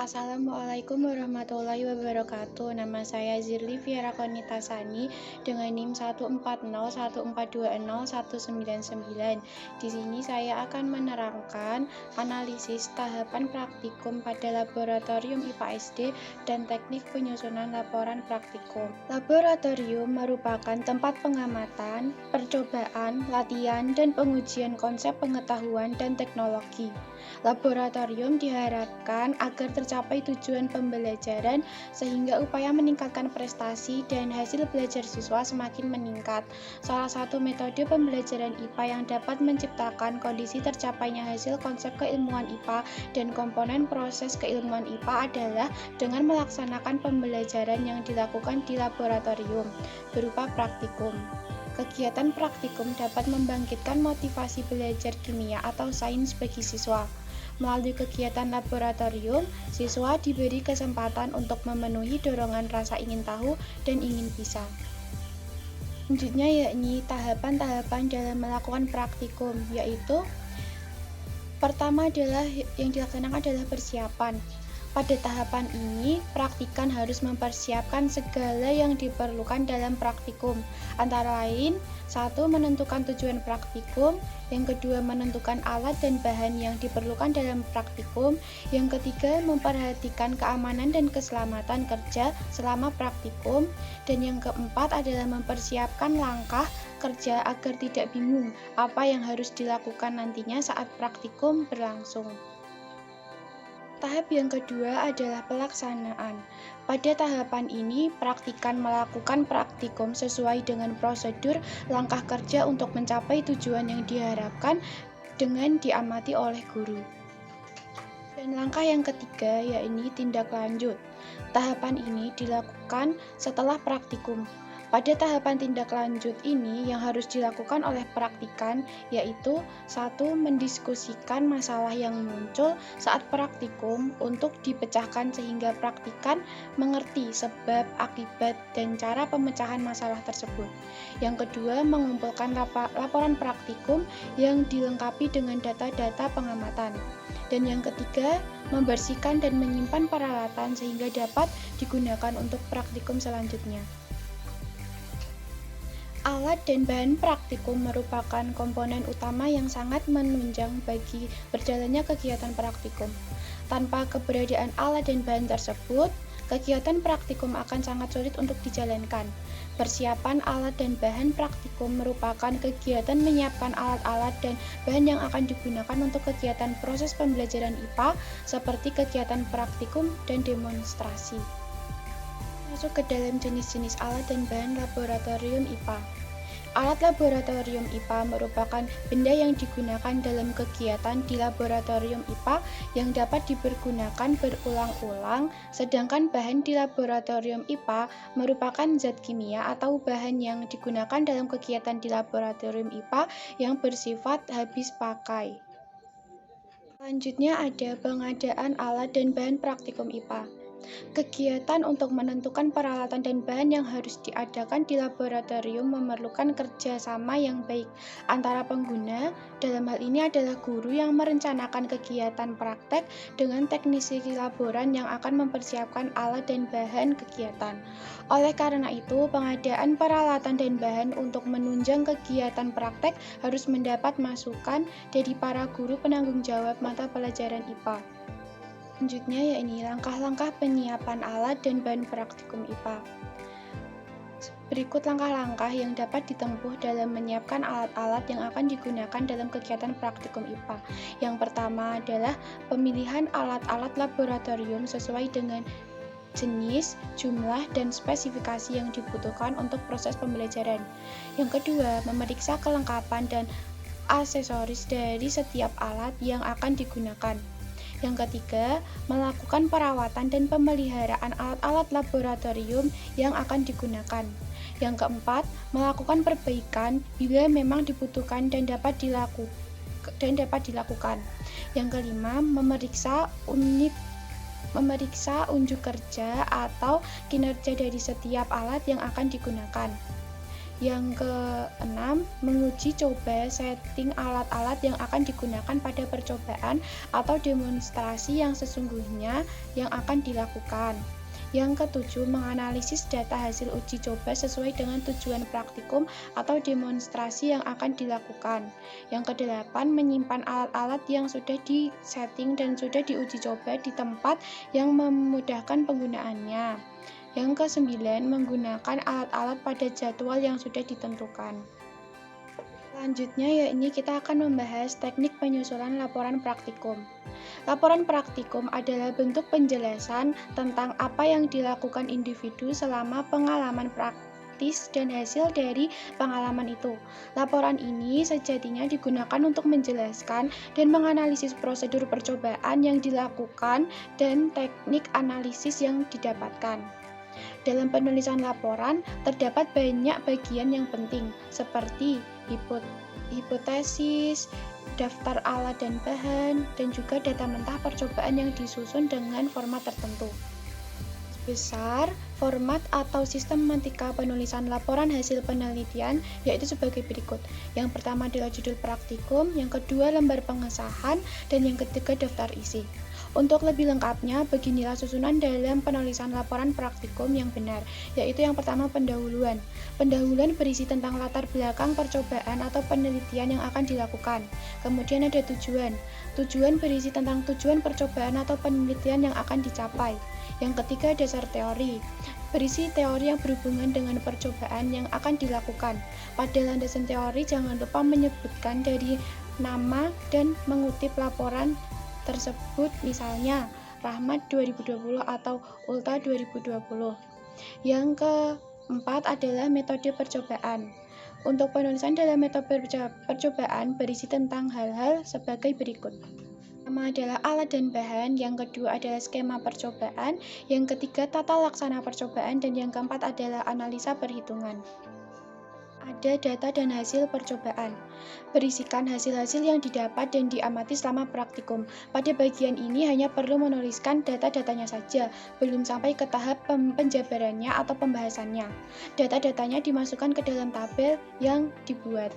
Assalamualaikum warahmatullahi wabarakatuh. Nama saya Zirli Viera Konitasani dengan NIM 14014201999. Di sini saya akan menerangkan analisis tahapan praktikum pada Laboratorium IPA SD dan teknik penyusunan laporan praktikum. Laboratorium merupakan tempat pengamatan, percobaan, latihan, dan pengujian konsep pengetahuan dan teknologi. Laboratorium diharapkan agar tercapai tujuan pembelajaran sehingga upaya meningkatkan prestasi dan hasil belajar siswa semakin meningkat. Salah satu metode pembelajaran IPA yang dapat menciptakan kondisi tercapainya hasil konsep keilmuan IPA dan komponen proses keilmuan IPA adalah dengan melaksanakan pembelajaran yang dilakukan di laboratorium berupa praktikum. Kegiatan praktikum dapat membangkitkan motivasi belajar kimia atau sains bagi siswa. Melalui kegiatan laboratorium, siswa diberi kesempatan untuk memenuhi dorongan rasa ingin tahu dan ingin bisa. Selanjutnya yakni tahapan-tahapan dalam melakukan praktikum, yaitu pertama adalah yang dilaksanakan adalah persiapan. Pada tahapan ini, praktikan harus mempersiapkan segala yang diperlukan dalam praktikum, antara lain, 1. Menentukan tujuan praktikum, yang kedua menentukan alat dan bahan yang diperlukan dalam praktikum, yang ketiga memperhatikan keamanan dan keselamatan kerja selama praktikum, dan yang keempat adalah mempersiapkan langkah kerja agar tidak bingung apa yang harus dilakukan nantinya saat praktikum berlangsung. Tahap yang kedua adalah pelaksanaan. Pada tahapan ini, praktikan melakukan praktikum sesuai dengan prosedur langkah kerja untuk mencapai tujuan yang diharapkan dengan diamati oleh guru. Dan langkah yang ketiga yakni tindak lanjut. Tahapan ini dilakukan setelah praktikum. Pada tahapan tindak lanjut ini yang harus dilakukan oleh praktikan yaitu 1. Mendiskusikan masalah yang muncul saat praktikum untuk dipecahkan sehingga praktikan mengerti sebab, akibat, dan cara pemecahan masalah tersebut. Yang kedua, mengumpulkan laporan praktikum yang dilengkapi dengan data-data pengamatan. Dan yang ketiga, membersihkan dan menyimpan peralatan sehingga dapat digunakan untuk praktikum selanjutnya. Alat dan bahan praktikum merupakan komponen utama yang sangat menunjang bagi berjalannya kegiatan praktikum. Tanpa keberadaan alat dan bahan tersebut, kegiatan praktikum akan sangat sulit untuk dijalankan. Persiapan alat dan bahan praktikum merupakan kegiatan menyiapkan alat-alat dan bahan yang akan digunakan untuk kegiatan proses pembelajaran IPA seperti kegiatan praktikum dan demonstrasi. Masuk ke dalam jenis-jenis alat dan bahan laboratorium IPA. Alat laboratorium IPA merupakan benda yang digunakan dalam kegiatan di laboratorium IPA yang dapat dipergunakan berulang-ulang, sedangkan bahan di laboratorium IPA merupakan zat kimia atau bahan yang digunakan dalam kegiatan di laboratorium IPA yang bersifat habis pakai. Selanjutnya ada pengadaan alat dan bahan praktikum IPA. Kegiatan untuk menentukan peralatan dan bahan yang harus diadakan di laboratorium memerlukan kerjasama yang baik antara pengguna, dalam hal ini adalah guru yang merencanakan kegiatan praktek dengan teknisi laboran yang akan mempersiapkan alat dan bahan kegiatan. Oleh karena itu, pengadaan peralatan dan bahan untuk menunjang kegiatan praktek harus mendapat masukan dari para guru penanggung jawab mata pelajaran IPA. Selanjutnya yakni langkah-langkah penyiapan alat dan bahan praktikum IPA. Berikut langkah-langkah yang dapat ditempuh dalam menyiapkan alat-alat yang akan digunakan dalam kegiatan praktikum IPA. Yang pertama adalah pemilihan alat-alat laboratorium sesuai dengan jenis, jumlah, dan spesifikasi yang dibutuhkan untuk proses pembelajaran. Yang kedua, memeriksa kelengkapan dan aksesoris dari setiap alat yang akan digunakan. Yang ketiga, melakukan perawatan dan pemeliharaan alat-alat laboratorium yang akan digunakan. Yang keempat, melakukan perbaikan bila memang dibutuhkan dan dapat dilakukan. Yang kelima, memeriksa unjuk kerja atau kinerja dari setiap alat yang akan digunakan. Yang keenam, menguji coba setting alat-alat yang akan digunakan pada percobaan atau demonstrasi yang sesungguhnya yang akan dilakukan. Yang ketujuh, menganalisis data hasil uji coba sesuai dengan tujuan praktikum atau demonstrasi yang akan dilakukan. Yang kedelapan, menyimpan alat-alat yang sudah disetting dan sudah diuji coba di tempat yang memudahkan penggunaannya. Yang kesembilan, menggunakan alat-alat pada jadwal yang sudah ditentukan. Selanjutnya, yakni kita akan membahas teknik penyusunan laporan praktikum. Laporan praktikum adalah bentuk penjelasan tentang apa yang dilakukan individu selama pengalaman praktis dan hasil dari pengalaman itu. Laporan ini sejatinya digunakan untuk menjelaskan dan menganalisis prosedur percobaan yang dilakukan dan teknik analisis yang didapatkan. Dalam penulisan laporan, terdapat banyak bagian yang penting, seperti hipotesis, daftar alat dan bahan, dan juga data mentah percobaan yang disusun dengan format tertentu. Besar, format atau sistematika penulisan laporan hasil penelitian yaitu sebagai berikut. Yang pertama adalah judul praktikum, yang kedua lembar pengesahan, dan yang ketiga daftar isi. Untuk lebih lengkapnya, beginilah susunan dalam penulisan laporan praktikum yang benar, yaitu yang pertama pendahuluan. Pendahuluan berisi tentang latar belakang percobaan atau penelitian yang akan dilakukan. Kemudian ada tujuan. Tujuan berisi tentang tujuan percobaan atau penelitian yang akan dicapai. Yang ketiga, dasar teori. Berisi teori yang berhubungan dengan percobaan yang akan dilakukan. Pada landasan teori, jangan lupa menyebutkan dari nama dan mengutip laporan tersebut, misalnya Rahmat 2020 atau Ulta 2020. Yang keempat adalah metode percobaan. Untuk penulisan dalam metode percobaan berisi tentang hal-hal sebagai berikut. Pertama adalah alat dan bahan, yang kedua adalah skema percobaan, yang ketiga tata laksana percobaan, dan yang keempat adalah analisa perhitungan. Ada data dan hasil percobaan. Berisikan hasil-hasil yang didapat dan diamati selama praktikum. Pada bagian ini hanya perlu menuliskan data-datanya saja, belum sampai ke tahap penjabarannya atau pembahasannya. Data-datanya dimasukkan ke dalam tabel yang dibuat.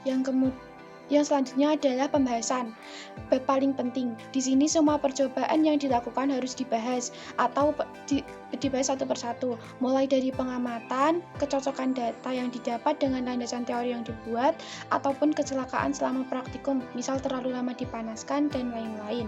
Yang selanjutnya adalah pembahasan. Paling penting, di sini semua percobaan yang dilakukan harus dibahas atau dibahas satu persatu, mulai dari pengamatan, kecocokan data yang didapat dengan landasan teori yang dibuat, ataupun kecelakaan selama praktikum, misal terlalu lama dipanaskan, dan lain-lain.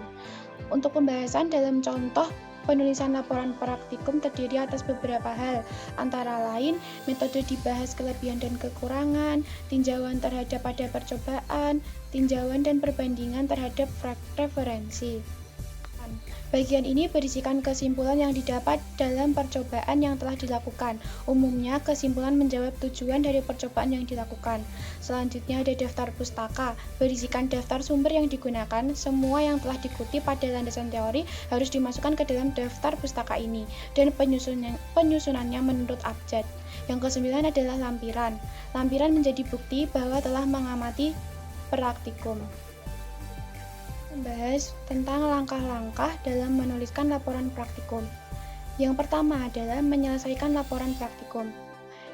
Untuk pembahasan dalam contoh penulisan laporan praktikum terdiri atas beberapa hal, antara lain metode dibahas kelebihan dan kekurangan, tinjauan terhadap pada percobaan, tinjauan dan perbandingan terhadap referensi. Bagian ini berisikan kesimpulan yang didapat dalam percobaan yang telah dilakukan. Umumnya, kesimpulan menjawab tujuan dari percobaan yang dilakukan. Selanjutnya ada daftar pustaka, berisikan daftar sumber yang digunakan. Semua yang telah dikutip pada landasan teori harus dimasukkan ke dalam daftar pustaka ini, dan penyusunannya menurut abjad. Yang kesembilan adalah lampiran. Lampiran menjadi bukti bahwa telah mengamati praktikum. Membahas tentang langkah-langkah dalam menuliskan laporan praktikum. Yang pertama adalah menyelesaikan laporan praktikum.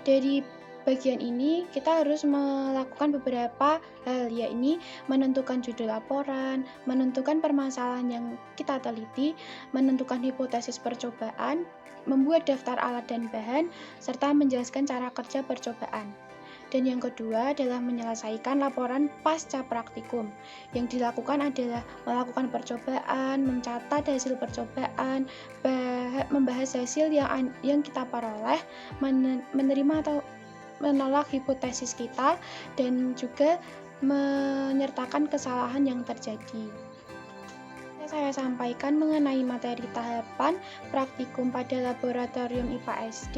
Dari bagian ini kita harus melakukan beberapa hal, yakni menentukan judul laporan, menentukan permasalahan yang kita teliti, menentukan hipotesis percobaan, membuat daftar alat dan bahan, serta menjelaskan cara kerja percobaan. Dan yang kedua adalah menyelesaikan laporan pasca praktikum. Yang dilakukan adalah melakukan percobaan, mencatat hasil percobaan, membahas hasil yang kita peroleh, menerima atau menolak hipotesis kita, dan juga menyertakan kesalahan yang terjadi. Saya sampaikan mengenai materi tahapan praktikum pada laboratorium IPA SD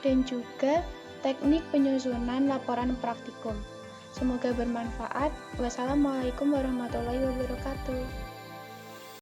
dan juga teknik penyusunan laporan praktikum. Semoga bermanfaat. Wassalamualaikum warahmatullahi wabarakatuh.